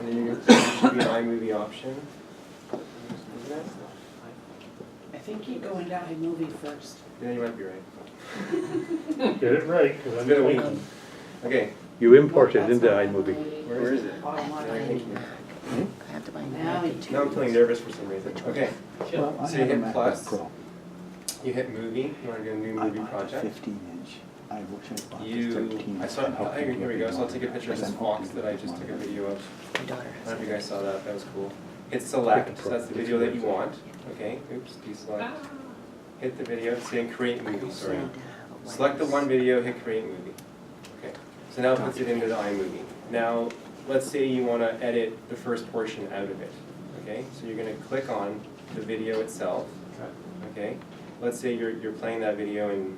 And then there should be an iMovie option. Isn't it? I think you go into iMovie first. Yeah, you might be right. Get it right, because It's I'm been a going. week. Okay, You imported into iMovie. where is it? Bottom line. Yeah, thank you. I have to buy Now new you- too. Now I'm feeling nervous for some reason. Okay, Well, I so you have a hit MacBook plus. Pro. You hit movie. You want to do a new I movie bought a project. 15-inch. I wish I bought the You, 13. I saw, oh, here we go. So I'll take a picture of this fox that I just took a video of. My daughter I has don't know if you guys it. saw that. That was cool. Hit select. So that's the video that you want. Okay. Oops. Deselect. Hit the video. Say create movie. Sorry. Select the one video. Hit create movie. Okay. So now it puts it into the iMovie. Now, let's say you want to edit the first portion out of it. Okay. So you're going to click on the video itself. Okay. Let's say you're playing that video and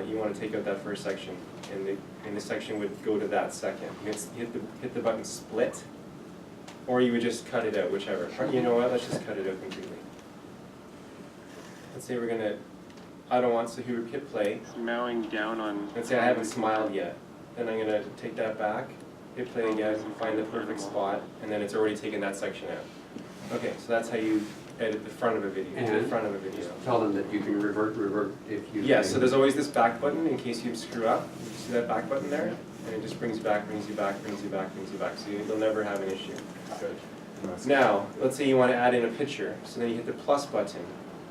you want to take out that first section, and the section would go to that second. You hit the button split, or you would just cut it out, whichever. You know what? Let's just cut it out completely. Let's say we're gonna. I don't want, so here we hit play. Mowing down on. Let's say I haven't smiled yet. Then I'm gonna take that back, hit play again, and find the perfect spot, and then it's already taken that section out. Okay, so that's how you edit the front of a video. The And front of a video. Tell them that you can revert if you. Yeah, so there's always this back button in case you screw up. You see that back button there? And it just brings you back, brings you back, brings you back, brings you back. So you'll never have an issue. Good. Now, let's say you want to add in a picture. So then you hit the plus button,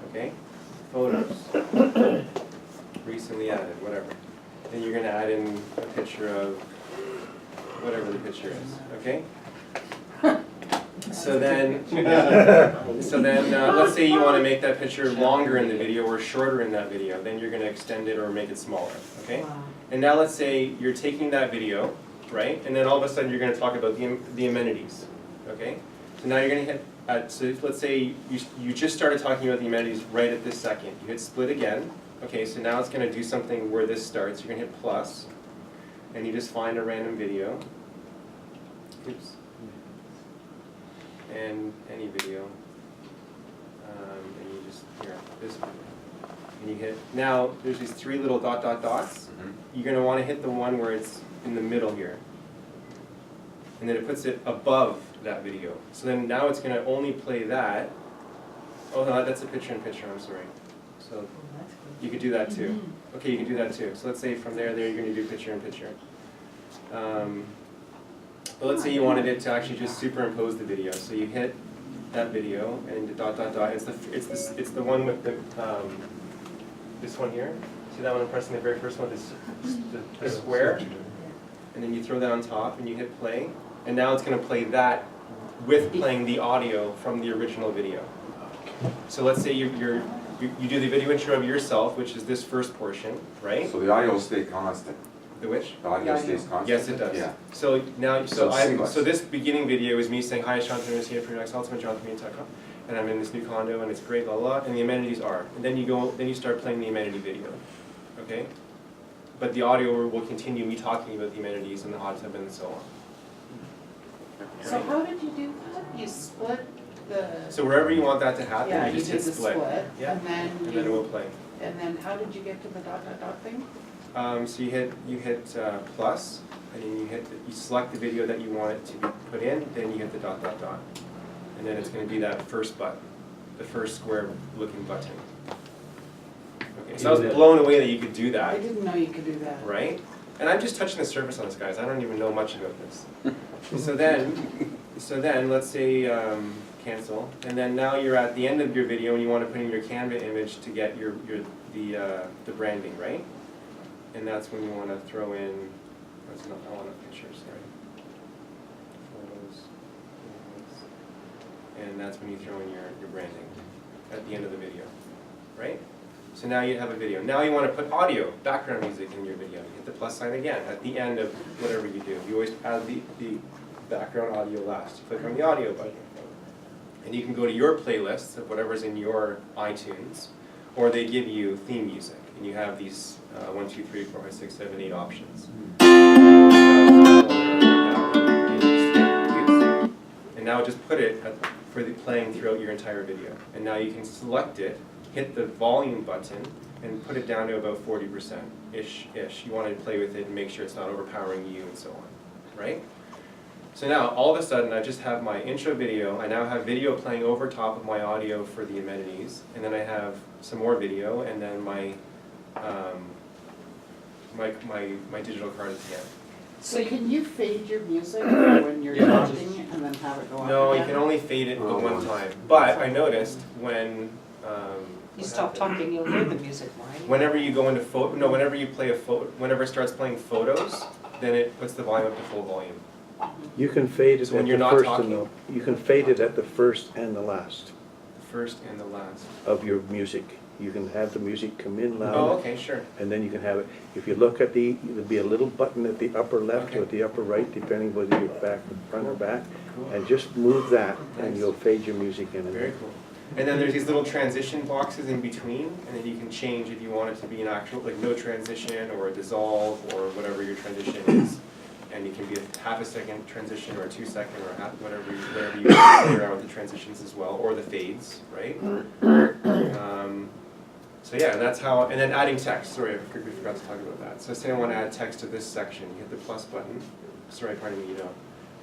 okay? Photos. Recently added, whatever. Then you're going to add in a picture of whatever the picture is, okay? So then, let's say you want to make that picture longer in the video or shorter in that video. Then you're going to extend it or make it smaller, okay? Wow. And now let's say you're taking that video, right? And then all of a sudden you're going to talk about the amenities, okay? So now you're going to hit, so let's say you just started talking about the amenities right at this second. You hit split again. Okay, so now it's going to do something where this starts. You're going to hit plus, and you just find a random video. Oops. And any video. And you just, here, this video. And you hit, now there's these three little dots. You're going to want to hit the one where it's in the middle here. And then it puts it above that video. So then now it's going to only play that. Oh no, that's a picture-in-picture, I'm sorry. So you could do that too. Okay, you can do that too. So let's say from there, you're going to do picture-in-picture. But let's say you wanted it to actually just superimpose the video. So you hit that video and it's the one with the this one here. See that one I'm pressing the very first one, the square, and then you throw that on top and you hit play, and now it's going to play that with playing the audio from the original video. So let's say you do the video intro of yourself, which is this first portion, right? So the audio will stay constant. The which? The audio stays constant? Yes, it does. Yeah. So now, So it's seamless. so this beginning video is me saying, hi, Jonathan is here for your next ultimate, JonathanMean.com, and I'm in this new condo, and it's great, blah, blah, and the amenities are. And then you start playing the amenity video, okay? But the audio will continue me talking about the amenities and the hot tub and so on. So how did you do that? You split the, So wherever you want that to happen, yeah, you you just did hit the split. split, Yeah, and then and then it will play. and then how did you get to the dot thing? So you hit plus, and then you select the video that you want it to be put in, then you hit the dot. And then it's going to be that first button, the first square looking button. Okay, so I was blown away that you could do I that, didn't know you could do that. right? And I'm just touching the surface on this, guys. I don't even know much about this. So then let's say cancel, and then now you're at the end of your video and you want to put in your Canva image to get the branding, right? And that's when you want to throw in, I want a picture, sorry. Photos. And that's when you throw in your branding at the end of the video, right? So now you have a video. Now you want to put audio, background music in your video. You hit the plus sign again at the end of whatever you do. You always add the background audio last. You click on the audio button. And you can go to your playlists of whatever's in your iTunes, or they give you theme music. And you have these 1, 2, 3, 4, 5, 6, 7, 8 options. And now just put it for the playing throughout your entire video. And now you can select it, hit the volume button, and put it down to about 40%-ish. You want to play with it and make sure it's not overpowering you and so on, right? So now, all of a sudden, I just have my intro video. I now have video playing over top of my audio for the amenities, and then I have some more video, and then my my digital card at the end. So can you fade your music when you're Yeah. talking and then have it go up No, you again? can only fade it Oh, at one once. time. But I noticed when You stop talking, you'll hear the music, right? whenever you go into whenever you play a whenever it starts playing photos, then it puts the volume up to full volume. You can fade it So when at you're the not first talking. and you can fade it at the first and the last The first and the last. of your music. You can have the music come in loud. Oh, okay, sure. And then you can have it, if you look at there'll be a little button at the upper left or Okay. at the upper right, depending whether you're back, front or back. Cool. And just move that and Nice. you'll fade your music in. And Very cool. And then there's these little transition boxes in between, and then you can change if you want it to be an actual, like no transition or a dissolve or whatever your transition is. And it can be a half a second transition or a 2 second or whatever you play around with the transitions as well, or the fades, right? So yeah, and that's how, and then adding text, sorry, we forgot to talk about that. So say I want to add text to this section, you hit the plus button, sorry, pardon me, you don't.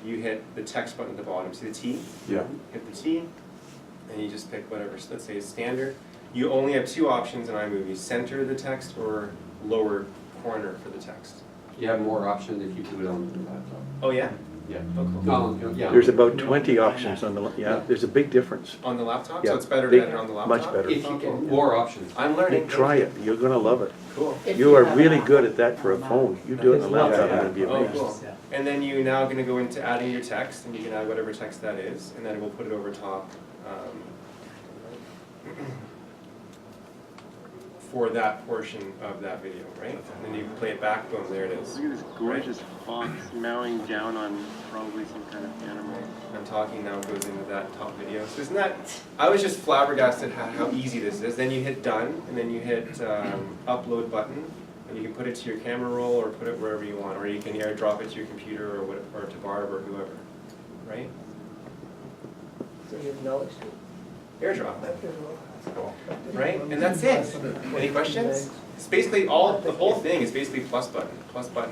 You hit the text button at the bottom, see the T? Yeah. Hit the T, and you just pick whatever, let's say it's standard. You only have two options in iMovie, center the text or lower corner for the text. You have more options if you do it on the laptop. Oh yeah? Yeah. Oh, cool. Oh, yeah. There's about 20 options on the, yeah, there's a big difference. On the laptop? Yeah, So it's better big- to edit on the laptop? much better. If you can, more options. I'm learning. Try it, you're gonna love it. Cool. If You are have really an good Apple at that for a Mac. phone. You do it on a laptop, Yeah. it'll be Oh, amazing. cool. And then you now gonna go into adding your text, and you can add whatever text that is, and then we'll put it over top for that portion of that video, right? And then you play it back, boom, there it is. Look at this gorgeous fox mowing down on probably some kind of animal. I'm talking now goes into that top video. So isn't that, I was just flabbergasted how easy this is. Then you hit done, and then you hit upload button, and you can put it to your camera roll or put it wherever you want, or you can airdrop it to your computer or to Barb or whoever, right? So you acknowledge it. Airdrop, right? And that's it. Any questions? It's basically the whole thing is basically plus button,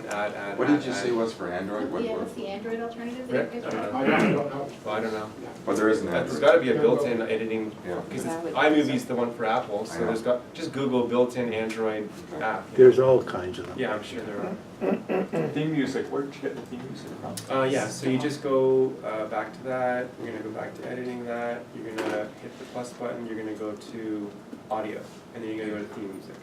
add. What did you add. say was for Android? What, Yeah, what? what's the Android alternative? Rick? that you I guys don't are- know. Well, I don't know. Well, there is an There's Android. gotta be a built-in editing, Yeah. because iMovie's the one for Apple, so I know. there's just Google built-in Android app. There's all kinds of them. Yeah, I'm sure there are. Theme music, where'd you get the theme music from? Yeah, so you just go back to that, you're gonna go back to editing that, you're gonna hit the plus button, you're gonna go to audio, and then you're gonna go to theme music.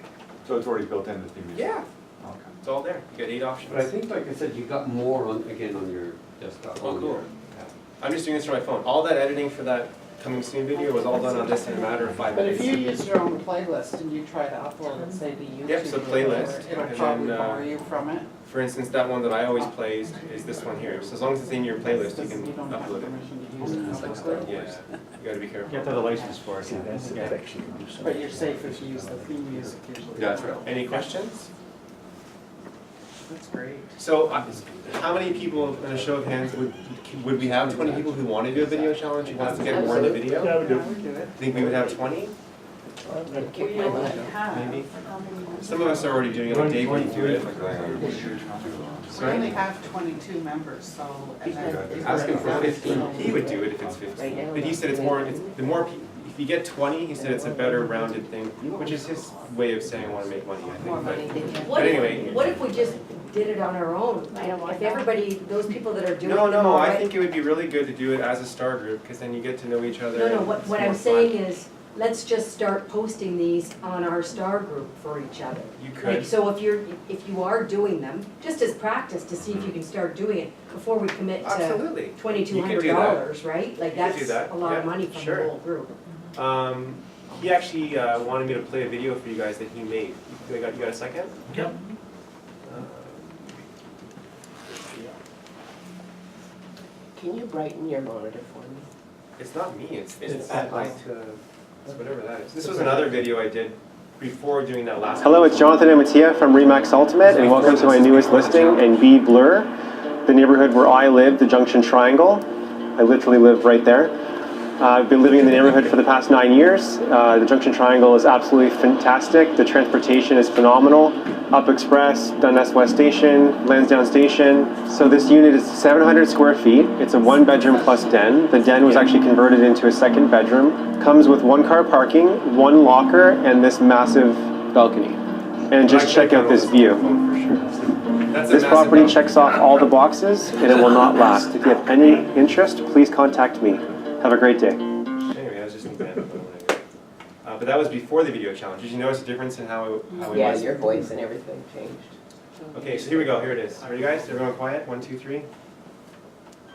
So it's already built into the theme music? Yeah, Okay. it's all there, you got 8 options. But I think, like I said, you got more on, again, on your desktop. Oh, on cool. your- I'm just doing this for my phone. All that editing for that coming soon video was all done on this in a matter of 5 But minutes. if you use your own playlist and you try to upload it, say to YouTube. Yep, so or playlist, whatever, It'll and probably then, borrow you from it. For instance, that one that I always play is this one here. So as long as it's in your playlist, you can You don't have upload it. permission to use it publicly. Yeah, you gotta be careful. You have to have a license for it, That's yeah. actually you can do But something. you're safe if you use the theme music usually. That's right. Any questions? That's great. So, how many people, in a show of hands, would we have 20 people who want to do a video challenge, who wants to get more into video? Yeah, we do. Yeah, we do it. Think we would have 20? We only have. Maybe. Some of us are already doing it, like Dave would do it. We only have 22 members, so. and then if Ask him we're for at 15. He would do it if it's 15. But he said it's more, the more, if you get 20, he said it's a better rounded thing, which is his way of saying I want to make money, I More think. money But- than you. But anyway. What if we just did it on our own? If everybody, those people that are doing No, them no, I already- think it would be really good to do it as a star group, because then you get to know each other. No, no, and what it's I'm more saying fun. is, let's just start posting these on our star group for each other. You Like, could, so if you are doing them, just as practice to see if you can start doing it before we commit to absolutely. $2,200, right? Like, You could do that's that, a lot of yeah, money from sure. the whole group. He actually wanted me to play a video for you guys that he made. You got a second? Yep. Can you brighten your monitor for me? It's not me, it's that light, it's whatever that is. This was another video I did before doing that last. Hello, it's Jonathan and Mattia from Remax Ultimate, and welcome to my newest listing in B Blur, the neighborhood where I live, the Junction Triangle. I literally live right there. I've been living in the neighborhood for the past 9 years. The Junction Triangle is absolutely fantastic. The transportation is phenomenal. Up Express, Dundas West Station, Lansdowne Station. So this unit is 700 square feet. It's a 1-bedroom plus den. The den was actually converted into a 2nd bedroom. Comes with 1-car parking, 1 locker, and this massive balcony. And just check out this view. This property checks off all the boxes, and it will not last. If you have any interest, please contact me. Have a great day. Anyway, I was just thinking that. But that was before the video challenge. Did you notice a difference in how it Yeah, was? your voice and everything changed. Okay, so here we go. Here it is. Ready, guys? Everyone quiet? 1, 2, 3.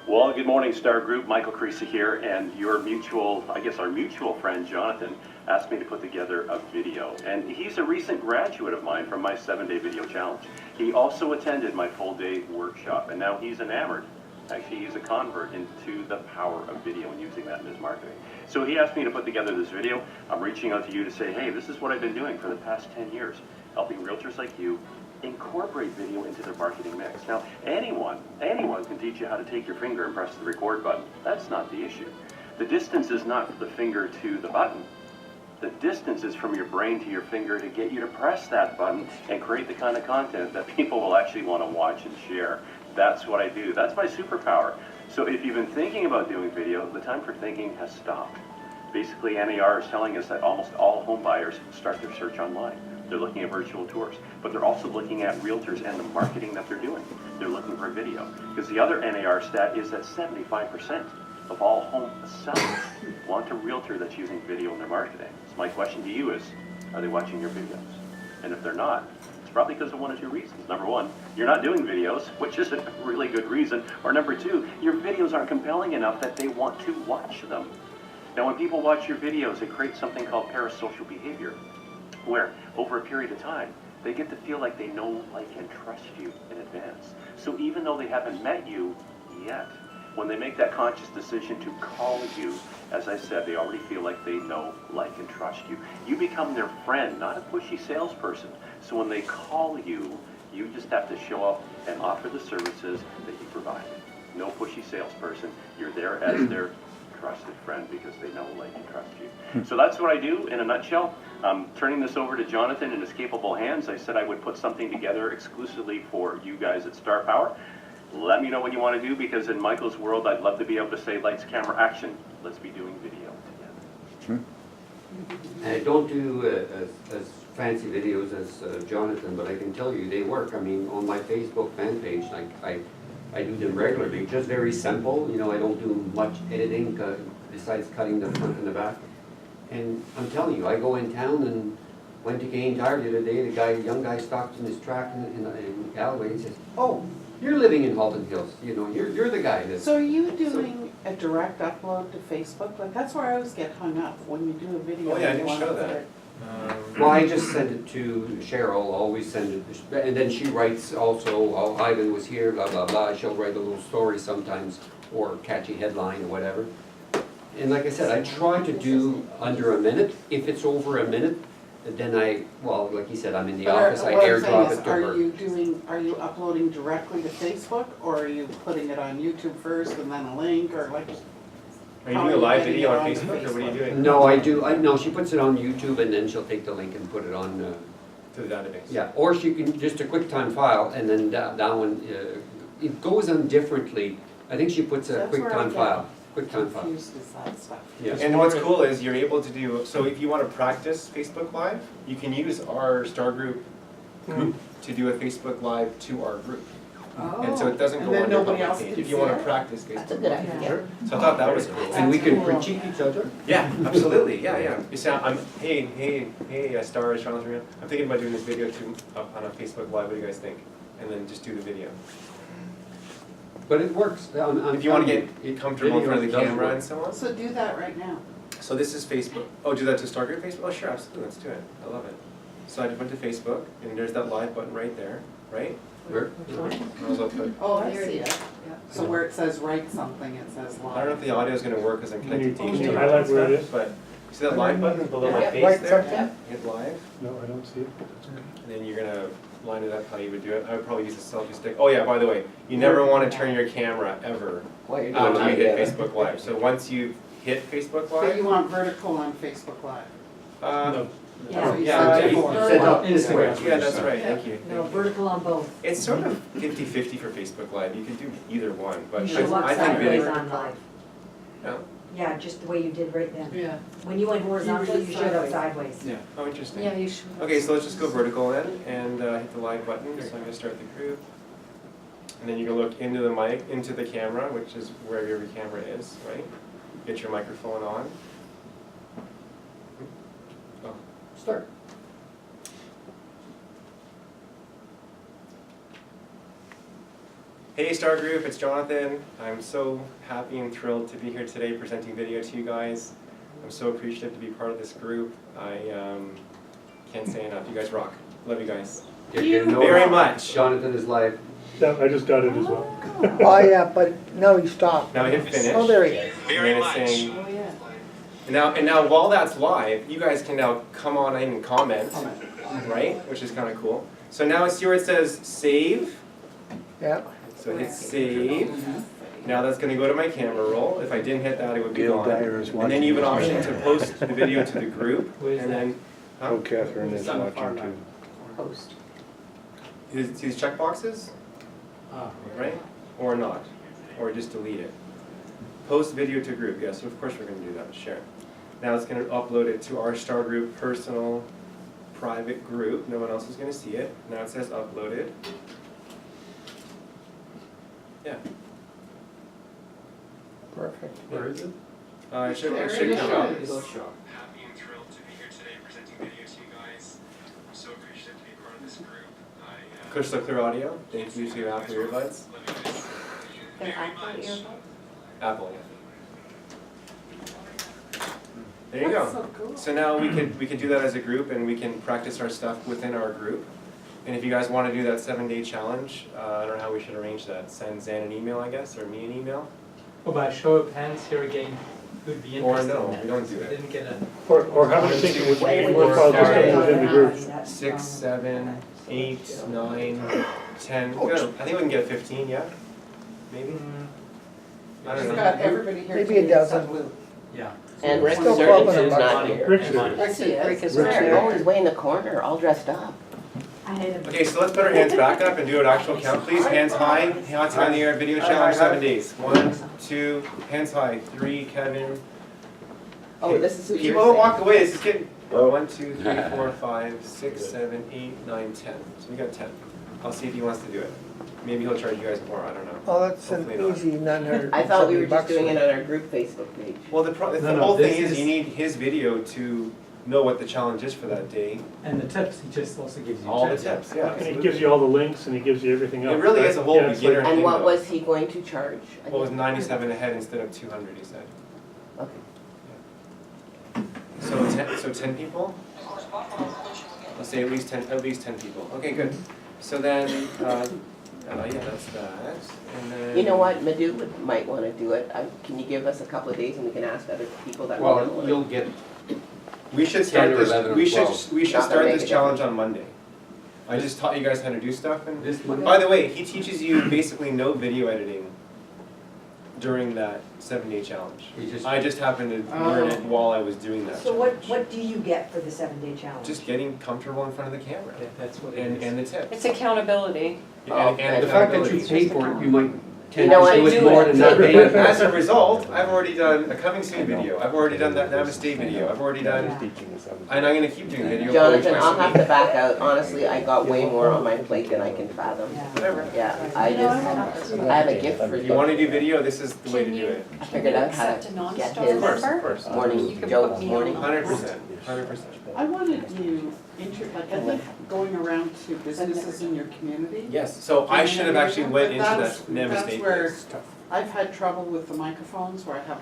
Well, good morning, Star Group. Michael Creasy here, and your mutual, I guess our mutual friend, Jonathan, asked me to put together a video. And he's a recent graduate of mine from my 7-day video challenge. He also attended my full-day workshop, and now he's enamored. Actually, he's a convert into the power of video and using that in his marketing. So he asked me to put together this video. I'm reaching out to you to say, hey, this is what I've been doing for the past 10 years, helping realtors like you incorporate video into their marketing mix. Now, anyone can teach you how to take your finger and press the record button. That's not the issue. The distance is not the finger to the button. The distance is from your brain to your finger to get you to press that button and create the kind of content that people will actually want to watch and share. That's what I do. That's my superpower. So if you've been thinking about doing video, the time for thinking has stopped. Basically, NAR is telling us that almost all home buyers start their search online. They're looking at virtual tours, but they're also looking at realtors and the marketing that they're doing. They're looking for video. Because the other NAR stat is that 75% of all home sellers want a realtor that's using video in their marketing. So my question to you is, are they watching your videos? And if they're not, it's probably because of 1 or 2 reasons. Number 1, you're not doing videos, which is a really good reason. Or number 2, your videos aren't compelling enough that they want to watch them. Now, when people watch your videos, it creates something called parasocial behavior, where over a period of time, they get to feel like they know, like, and trust you in advance. So even though they haven't met you yet, when they make that conscious decision to call you, as I said, they already feel like they know, like, and trust you. You become their friend, not a pushy salesperson. So when they call you, you just have to show up and offer the services that you provide. No pushy salesperson. You're there as their trusted friend because they know, like, and trust you. So that's what I do in a nutshell. I'm turning this over to Jonathan in his capable hands. I said I would put something together exclusively for you guys at Star Power. Let me know what you want to do, because in Michael's world, I'd love to be able to say, lights, camera, action. Let's be doing video together. I don't do as fancy videos as Jonathan, but I can tell you they work. I mean, on my Facebook fan page, I do them regularly, just very simple. You know, I don't do much editing besides cutting the front and the back. And I'm telling you, I go in town and went to Gain Tire the other day. The young guy stopped in his track in the alleyway and says, "Oh, you're living in Halton Hills. You know, you're the guy that's." So are you doing a direct upload to Facebook? Like, that's where I always get hung up, when you do a video. Oh, yeah, I and didn't you show wanna put that. it- Well, I just send it to Cheryl, always send it, and then she writes also, oh, Ivan was here, blah, blah, blah. She'll write a little story sometimes, or catchy headline or whatever. And like I said, I try to do under a minute. If it's over a minute, then well, like you said, I'm in the office, I What I'm airdrop saying it to her. are you uploading directly to Facebook, or are you putting it on YouTube first and then a link, or like? Are you doing a live video on Facebook, or what are you doing? No, no, she puts it on YouTube and then she'll take the link and put it on, To the database. yeah, or she can, just a QuickTime file, and then that one, it goes on differently. I think she puts a That's where I QuickTime get file, QuickTime file. Confused is that stuff. Yeah. And what's cool is you're able to do, so if you want to practice Facebook Live, you can use our Star Group to do a Facebook Live to our group. And so it doesn't And go then on your nobody public else page, can if you want see to it? practice Facebook. That's a good Live. idea. Sure. So I thought that was cool. And we can Cool. critique each other? Yeah, absolutely, yeah. You say, hey, Star, Charles, I'm thinking about doing this video on a Facebook Live, what do you guys think? And then just do the video. But it works. If you want to get comfortable in front of the camera and so on. So do that right now. So this is Facebook. Oh, do that to Star Group Facebook? Oh, sure, absolutely, let's do it. I love it. So I just went to Facebook, and there's that live button right there, right? Where? Might as well put. Oh, I see it. So where it says write something, it says live. I don't know if the audio is going to work because I'm connected to Can YouTube. you highlight where it is? But see that live button below my Yeah. face Like there? something? Hit live, No, I don't see it. and then you're going to line it up how you would do it. I would probably use a selfie stick. Oh yeah, by the way, you never want to turn your camera ever While you're doing after you hit it. Facebook Live. So once you've hit Facebook But you Live. want vertical on Facebook Live. No. Yeah. Yeah, Vertical. Set up Vertical. Yeah, that's right, thank you. No, vertical on both. It's sort of 50-50 for Facebook Live, you can do either one, but You should look I think sideways video. on live. No? Yeah, just the way you did right then. Yeah. When you went horizontal, you showed up sideways. Yeah. Oh, interesting. Yeah, you should. Okay, so let's just go vertical then, and hit the live button, so I'm gonna start the group. And then you can look into the mic, into the camera, which is where your camera is, right? Get your microphone on. Oh. Start. Hey Star Group, it's Jonathan. I'm so happy and thrilled to be here today presenting video to you guys. I'm so appreciative to be part of this group. I can't say enough. You guys rock. Love you guys. Very much. Jonathan is live. Yeah, I just got it as well. Oh, yeah, but no, he stopped. Now hit finish. Oh, there he is. And then it's saying, Oh, yeah. and now while that's live, you guys can now come on in and comment, right? Which is kind of cool. So now see where it says save. Yeah. So hit save. Now that's going to go to my camera roll. If I didn't hit that, it would be Gail gone. Dyer is And then you have an watching. option to post the video to the group. And then, Oh, Catherine is watching too. Post. see these check boxes, right? Or not, or just delete it. Post video to group. Yes, of course we're going to do that. Share. Now it's going to upload it to our Star Group personal private group. No one else is going to see it. Now it says uploaded. Yeah. Perfect. Where is it? It should come up. There it is. Happy and thrilled to be here today presenting video to you guys. I'm so appreciative to be part of this group. Crystal clear audio. Thank you to Apple earbuds. They're iPhone earbuds? Apple, yeah. There you That's go. so cool. So now we could do that as a group, and we can practice our stuff within our group. And if you guys want to do that 7-day challenge, I don't know how we should arrange that. Send Zan an email, I guess, or me an email. Oh, by show of hands here again, who'd be Or interested no, in that? we don't do it. Didn't get a. Or how many think it would Way be more worthwhile just started. to within the group? 6, 7, 8, 9, 10. Good. I think we can get 15, yeah? Maybe? I don't We've know. got everybody here. Maybe a today dozen. except Lou. Yeah. And Rick Still Sturgis clubbing is him. not here. Rick's here. Rick is. Rick is Rick's there. here. Oh, he's way in the corner, all dressed up. I had him. Okay, so let's put our hands back up and do an actual count, please. Hands high, hands high in the air, video challenge, 7 days. 1, 2, hands high, 3, Kevin. Oh, this is who you're People don't saying. walk away, this is getting, 1, 2, 3, 4, 5, 6, 7, 8, 9, 10. So we got 10. I'll see if he wants to do it. Maybe he'll charge you guys more, I don't know. Oh, that's an Hopefully not. easy 900. I thought we were just doing it on our group Facebook page. Well, the No, whole this thing is is- you need his video to know what the challenge is for that day. And the tips, he just also gives you. All the tips, yeah. And he gives you all the links and he gives you everything else. It really right? is a whole Yeah, it's beginner like- And what though. was he going to charge? Well, it was 97 a head instead of 200, he said. Okay. So 10 people? Let's say at least 10 people. Okay, good. So then, yeah, that's that. And then. You know what, might want to do it. Can you give us a couple of days and we can ask other people that we Well, know? you'll get, We should 10 start or this. 11 or We should 12. we should Not gonna start make this a challenge on Monday. I just taught you guys how to do stuff, and this Monday. by the way, he teaches you basically no video editing during that 7-day challenge. You just- I just happened to learn it while I was doing that. So challenge. what do you get for the 7-day challenge? Just getting comfortable in front of the camera, Yeah, that's what it and is. the tips. It's accountability. And The fact that you accountability. pay for it, you might tend know to what, do do it more it. than not paying. As a result, I've already done a coming soon video. I've already done that Namaste video. I've already done, and I'm gonna keep doing video. probably Jonathan, twice I'll a have week. to back out. Honestly, I got way more on my plate than I can fathom. Whatever. Yeah, I have a gift for If you want to do video, this is the way to Can do you- it. I figured out how accept a to non-star get his Of course, member? of course. morning, You can Joe's put me on. morning. 100%, 100%. I wanted you, like, I think going around to businesses in your community. Yes, so I should have actually went into that That's Namaste. where place. I've had trouble with the microphones where I have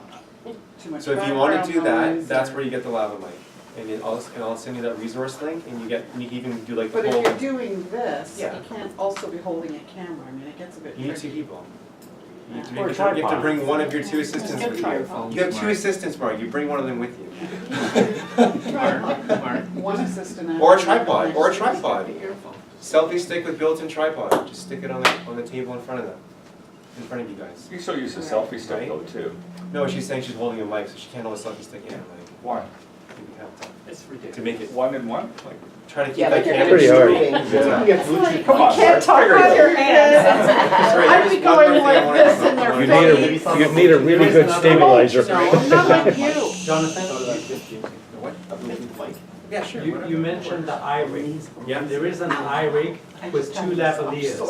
too much So if you want to do background that, noise that's or- where you get the lava mic. And I'll send you that resource link, and you can even do like the But if whole, you're doing this, you Yeah. can't also be holding a camera. I mean, it gets a bit you need 2 tricky. people. You have to, Or you have to bring one of your 2 assistants with you. You have 2 assistants, Mark, you bring one of them with you. One assistant. and Or a one tripod, or a assistant. tripod. Selfie stick with built-in tripod, just stick it on the table in front of them. in front of you guys. You still use the selfie stick though, too. No, she's saying she's holding a mic, so she can't hold a selfie stick in. Like, Why? you have to It's ridiculous. To make it, One and one? Like, try to keep Yeah, that but you're camera. Pretty hard. moving. Yeah. Come on, You can't talk on your hands. Sorry, I'd there's be one more going thing I like wanted this to- in their I wanted face. to- You'd need a really good stabilizer. No, I'm not like you. Jonathan, What? Yeah, sure. you mentioned the iRig. Yeah. There is an iRig with two lavaliers,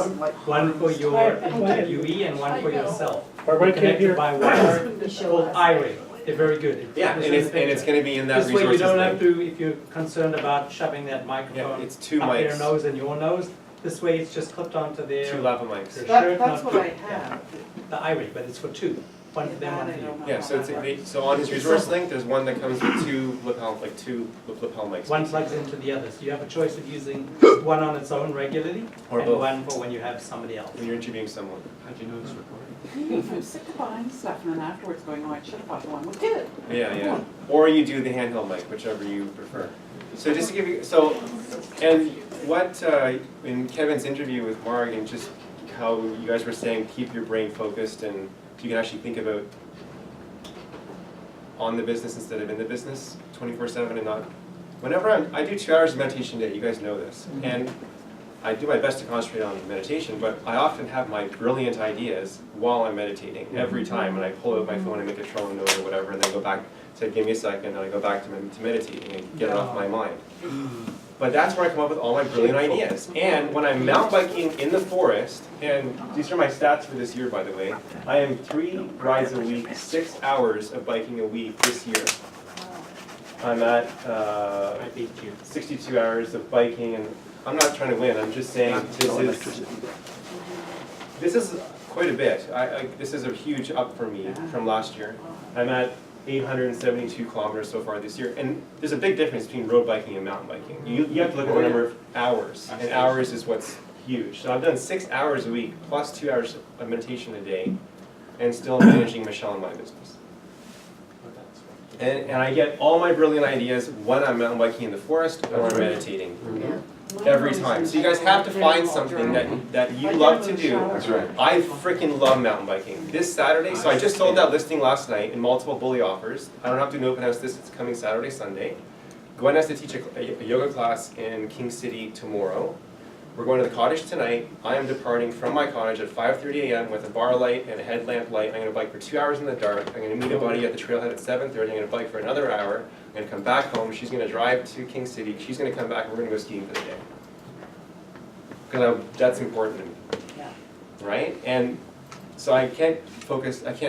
one for your interviewee and one for yourself. Connected by wire, it's called iRig. They're very good. It Yeah, and focuses it's, the and it's picture. gonna be in that This way you resources don't have thing. to, if you're concerned about shoving that Yeah, microphone it's two up their mics, nose and your nose, this way it's just clipped onto their, two lava mics. their That, shirt, that's not what I put- have. the iRig, but it's for two. One for them, one for you. Yeah, so it's, so on his resource link, there's one that comes with two lapel mics. One plugs into the other, so you have a choice of using one on its own regularly Or and both. one for when you have somebody else. When you're interviewing someone. How'd you know it's recording? I'm sick of buying stuff and then afterwards going, oh, I should have bought the one with it. Yeah, yeah. Or you do the handheld mic, whichever you prefer. So just to give you, so, and what, in Kevin's interview with Marg and just how you guys were saying, keep your brain focused and you can actually think about on the business instead of in the business 24/7 and not, whenever I do 2 hours of meditation a day, you guys know this. And I do my best to concentrate on meditation, but I often have my brilliant ideas while I'm meditating every time, and I pull out my phone and make a Trello note or whatever, and then go back, say, give me a second, and I go back to meditating and get it off my mind. But that's where I come up with all my brilliant ideas. And when I'm mountain biking in the forest, and these are my stats for this year, by the way, I am 3 rides a week, 6 hours of biking a week this year. I'm at I beat you. 62 hours of biking, and I'm not trying to win, I'm just saying this is quite a bit. This is a huge up for me from last year. I'm at 872 kilometers so far this year, and there's a big difference between road biking and mountain biking. You have to look at the number of hours, and hours is what's huge. So I've done 6 hours a week, plus 2 hours of meditation a day, and still managing Michelle and my business. And I get all my brilliant ideas when I'm mountain biking in the forest or I'm meditating. Every time. So you guys have to find something that you love to do. That's right. I freaking love mountain biking. This Saturday, so I just sold that listing last night in multiple bully offers. I don't have to do an open house this coming Saturday, Sunday. Gwen has to teach a yoga class in King City tomorrow. We're going to the cottage tonight. I am departing from my cottage at 5:30 a.m. with a bar light and a headlamp light. I'm going to bike for 2 hours in the dark. I'm going to meet a buddy at the trailhead at 7:30. I'm going to bike for another hour. I'm going to come back home. She's going to drive to King City. She's going to come back and we're going to go skiing for the day. Because that's important to me. Yeah. Right? And so I can't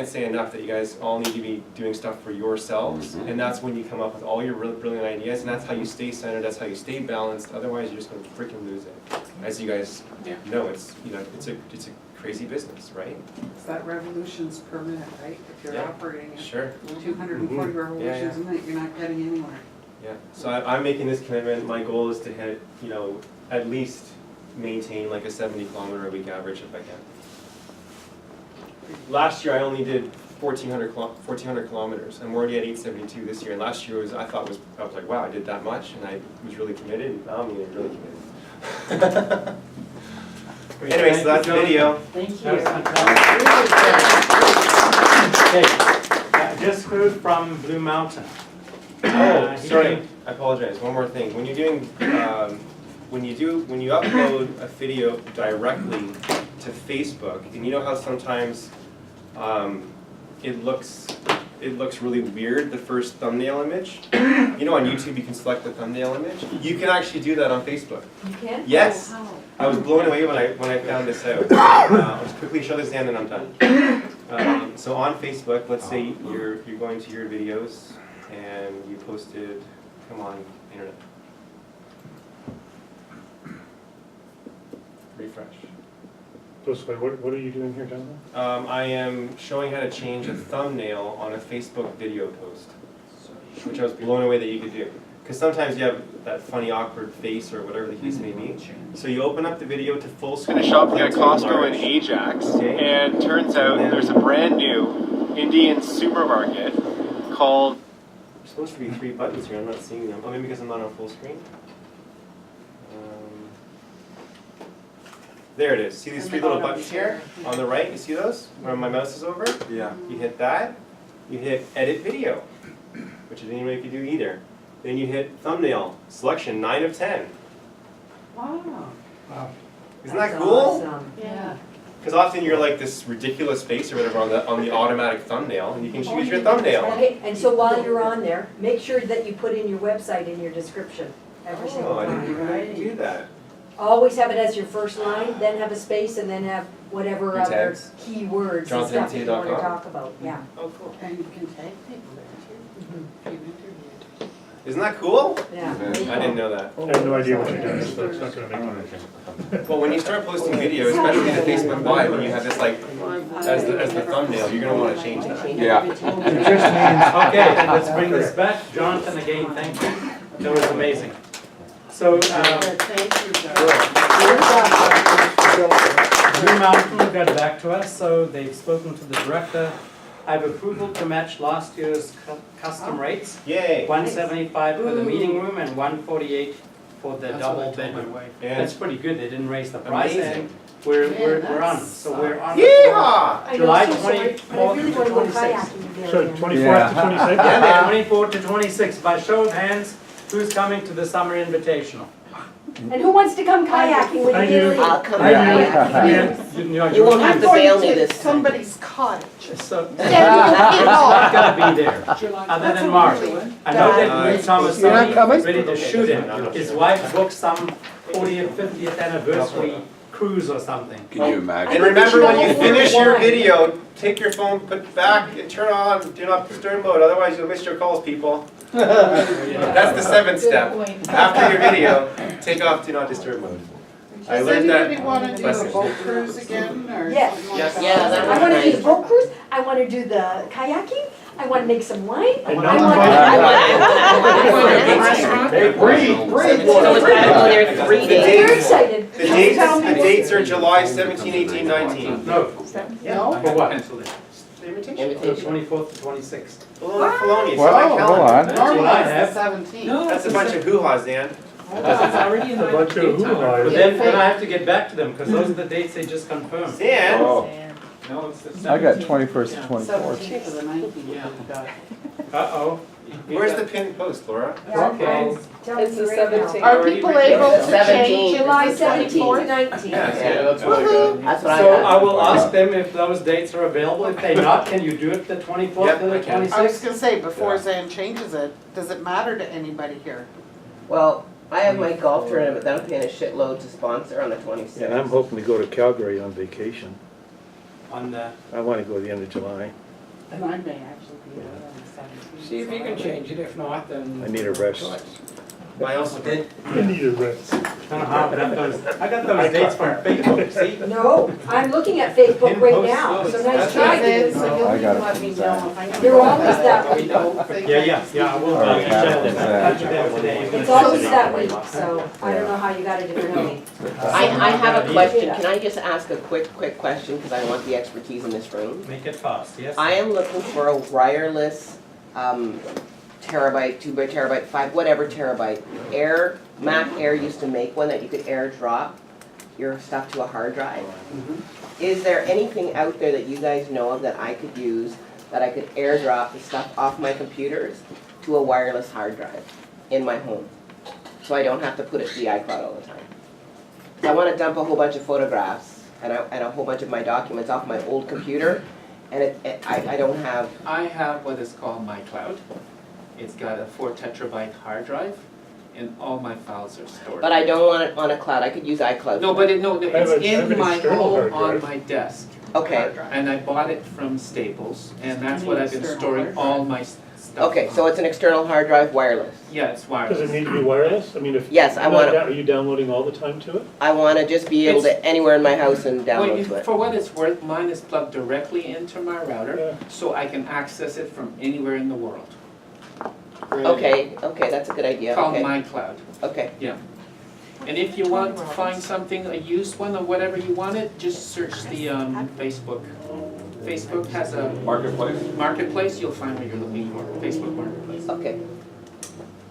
say enough that you guys all need to be doing stuff for yourselves. And that's when you come up with all your really brilliant ideas. And that's how you stay centered. That's how you stay balanced. Otherwise, you're just going to freaking lose it. As you guys know, it's a crazy business, right? It's that revolutions per minute, right? If you're operating at Sure. 240 revolutions a minute, you're not getting anywhere. Yeah. So I'm making this commitment. My goal is to hit, at least maintain like a 70-kilometer a week average if I can. Last year I only did 1,400 kilometers. I'm already at 872 this year. And last year I was like, wow, I did that much, and I was really committed. And now I'm getting really committed. Anyway, so that's the video. Thank you. That was fantastic. Okay, just heard from Blue Mountain. Oh, He sorry. came- I apologize. One more thing. When you're doing, when you upload a video directly to Facebook, and you know how sometimes it looks really weird, the first thumbnail image. You know, on YouTube you can select the thumbnail image. You can actually do that on Facebook. You can? Yes. Oh, I was blown away when I found this out. I'll just quickly show this and then I'm done. So on Facebook, let's say you're going to your videos and you posted, come on, internet. Refresh. What are you doing here, Jonathan? I am showing how to change a thumbnail on a Facebook video post, which I was blown away that you could do. Because sometimes you have that funny, awkward face or whatever the case may be. So you open up the video to full screen. I'm shopping at Costco in Ajax, and turns out there's a brand new Indian supermarket called... There's supposed to be 3 buttons here, I'm not seeing them. Oh, maybe because I'm not on full screen? There it is. See these three little buttons here on the right? You see those? Where my mouse is over? Yeah. You hit that. You hit edit video, which I didn't make you do either. Then you hit thumbnail selection 9 of 10. Wow. Isn't that That's cool? awesome. Yeah. Because often you're like this ridiculous face or whatever on the automatic thumbnail, and you can choose your thumbnail. Okay, and so while you're on there, make sure that you put in your website in your description every Oh, single I didn't time. even know you could do that. Always have it as your first line, then have a space, and then have whatever Your other tags. keywords and stuff you want to JohnSMT.com. talk about, yeah. Oh, cool. And you can tag people there too. Isn't that cool? Yeah. I didn't know that. I have no idea what you're doing, so it's not gonna make anything. Well, when you start posting videos, especially the Facebook Live, when you have this like as the thumbnail, you're gonna want to change that. Yeah. Okay, let's bring this back. Jonathan, again, thank you. That was amazing. So, Blue Mountain got back to us, so they've spoken to the director. I have approval to match last year's custom rates. Yay! 175 for the meeting room and 148 for the double bedroom. Yeah. That's pretty good, they didn't raise the price, Amazing. and we're on, so we're on. Yeehaw! July I know, so sorry, but I 24th really to want to go 26th. kayaking there So again. 24th to 26th? Yeah, man. 24 to 26, by show of hands, who's coming to the summer invitational? And who wants to come kayaking with I me? do. Lee? I'll come I back. You won't have to bail me this time. Somebody's cottage. So, it's Stand not gonna be there, other than Mark. I know that Lou Thomas You're not coming? is ready to shoot him. His wife booked some 40th, 50th anniversary cruise or something. Can you imagine? And remember, when you finish your video, take your phone, put it back, and turn on do not disturb mode. Otherwise, you'll miss your calls, people. That's the 7th step. After your video, take off do not disturb mode. I Does learned that. anybody want to do lesson. a boat cruise again, or? Yes. something like Yes. that? Yeah, that I want to do the boat cruise, I want to do the kayaking, I want to make some wine, I And want not to. Breathe, breathe. So it's gotta go there 3 The days. Very dates, excited. the dates are July 17, 18, 19. No, No? for what? The invitation. So 24th to 26th. A little felonious. It's Well, on my hold calendar. on. That's what Normally I it's have. the 17th. That's a bunch of hoo-ha's, Dan. A bunch of But hoo-ha's. then I have to get back to them, because those are the dates they just confirmed. Dan, Oh, No, it's the I got 17th. 21st to 24th. 17th to the 19th. Uh-oh. where's the pinned post, Laura? Okay. It's the 17th. Are people able to 17th. change July it? 17th to 19th. Yeah. That's what I So I got. will ask them if those dates are available. If they're not, can you do it the 24th Yep, to the I can. I was 26th? gonna say, before Zan changes it, does it matter to anybody here? Well, I have my golf tournament that I'm paying a shitload to sponsor on the And I'm 26th. hoping to go to Calgary on vacation. On the, I want to go the end of July. And I may actually be there on the 17th. See if you can change it, if not, then. I need a rest. I also did. You need a rest. I don't know how, but I got those dates from Facebook, see? No, I'm looking at Facebook right now, so nice try. Zan, so I you'll got it let me from know if I know. You're always that way though. Yeah, I will Alright, check them. yeah. I'll check them today. It's always that way, so I don't know how you got it differently. I have a question. Can I just ask a quick question, because I want the expertise in this room? Make it fast, yes? I am looking for a wireless terabyte, 2 by terabyte, 5, whatever terabyte. Mac Air used to make one that you could airdrop your stuff to a hard drive. Is there anything out there that you guys know of that I could use, that I could airdrop the stuff off my computers to a wireless hard drive in my home? So I don't have to put it to the iCloud all the time. I want to dump a whole bunch of photographs and a whole bunch of my documents off my old computer, and I don't have. I have what is called MyCloud. It's got a 4 terabyte hard drive, and all my files are stored. But I don't want it on a cloud. I could use iCloud. No, but it's I have in an my external home hard on drive. my desk. Okay. And I bought it from Staples, and that's what I've been storing all my stuff Okay, on. so it's an external hard drive, wireless. Yeah, it's Does wireless. it need to be wireless? I mean, if. Yes, I want Are you downloading all the time to it? I want to just be able to anywhere in my house and Well, download to it. for what it's worth, mine is plugged directly into my router, Yeah. so I can access it from anywhere in the world. Okay, that's a good idea. Called Okay, MyCloud. okay. And if you want to find something, a used one or whatever you want it, just search the Facebook. Facebook has a Marketplace. marketplace, you'll find what you're looking for, Facebook Marketplace. Okay.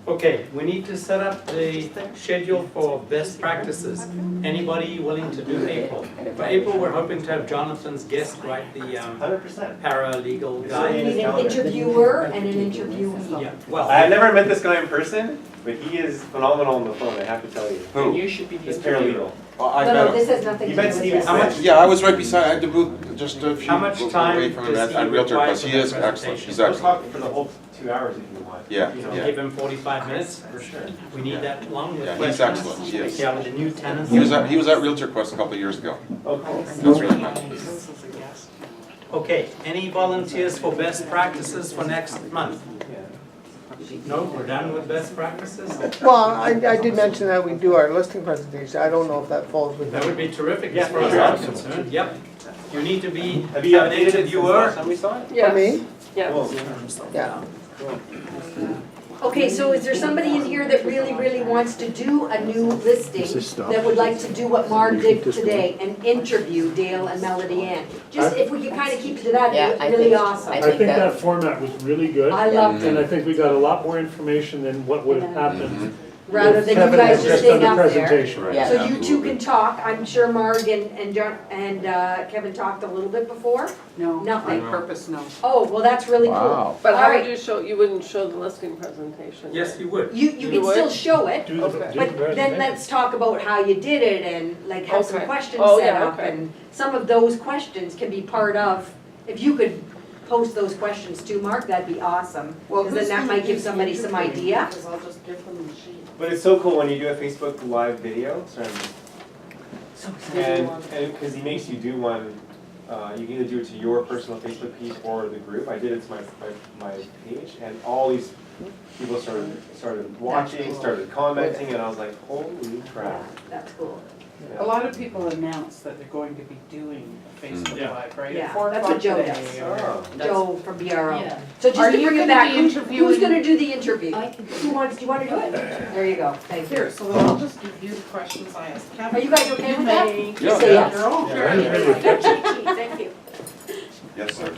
Okay, we need to set up the schedule for best practices. Anybody willing to do April? For April, we're hoping to have Jonathan's guest write the 100%. paralegal So guide. we need an interviewer and an interviewee. Yeah, well, I've never met this guy in person, but he is phenomenal on the phone, I have to tell you. And you should be the This interviewer. paralegal. Well, I No, met no, him. this has nothing You to do met with Steven this. How much- Yeah, I was right beside, I had to move just a few. How much time away from him does at he Realtor require Plus. for He that is excellent, presentation? he's We'll excellent. talk for the whole 2 hours if you want. Yeah, You know, yeah. give him 45 minutes. For sure. We need that long with Yeah, he's questions. excellent, he is. Yeah, with the new tenants. He was at Realtor Quest a couple of years ago. Oh, cool. That's really nice. Okay, any volunteers for best practices for next month? No, we're done with best practices? Well, I did mention that we do our listing presentation. I don't know if that falls with That would be terrific Yeah, as far as sure. I'm concerned, yep. You need to be, Have you have an updated it since interviewer. last time we saw it? For me? Cool. Yeah. Okay, so is there somebody in here that really wants to do a new listing that would like to do what Mark did today and interview Dale and Melody Ann? Just if we could kind of keep it to that, Yeah, it'd I be really think- awesome. I I think think that- that format was really good. I loved And it, I think we got a lot more information than what would have happened. rather if than you Kevin guys had just just staying done the up there. presentation. Yeah. So you two can talk, I'm sure Marg and John, and Kevin talked a little bit before? No, Nothing. on purpose, no. Oh, well, that's really cool. But All how right. would you show, you wouldn't show the listing presentation? Yes, you would. You You can would? still show it, Do the- Okay. do the but then presentation. let's talk about how you did it and like have some Okay. questions Oh, set yeah, up. okay. And some of those questions can be part of, if you could post those questions too, Mark, that'd be awesome. Well, Because then who's that gonna might do give the somebody some interviewing? idea. Because I'll just give them the sheet. But it's so cool when you do a Facebook Live video, and because he makes you do one, you can either do it to your personal Facebook page or the group. I did it to my page, and all these people started watching, cool. started commenting, and I was like, holy crap. That's cool. Yeah. A lot of people announce that they're going to be doing a Facebook Yeah. Live, right? Yeah, At 4 that's what o'clock Joe today, does. or- Oh. Joe from BRO. Yeah. So just Are to you bring it gonna back, be who's interviewing- gonna do the interview? I can do Who wants, do you wanna do it? There you go, thank you. Here, so then I'll just give you the questions I asked Kevin. Are you guys okay with that? You Yeah. say Yeah. your own. Yeah. Thank you. Yes, sir.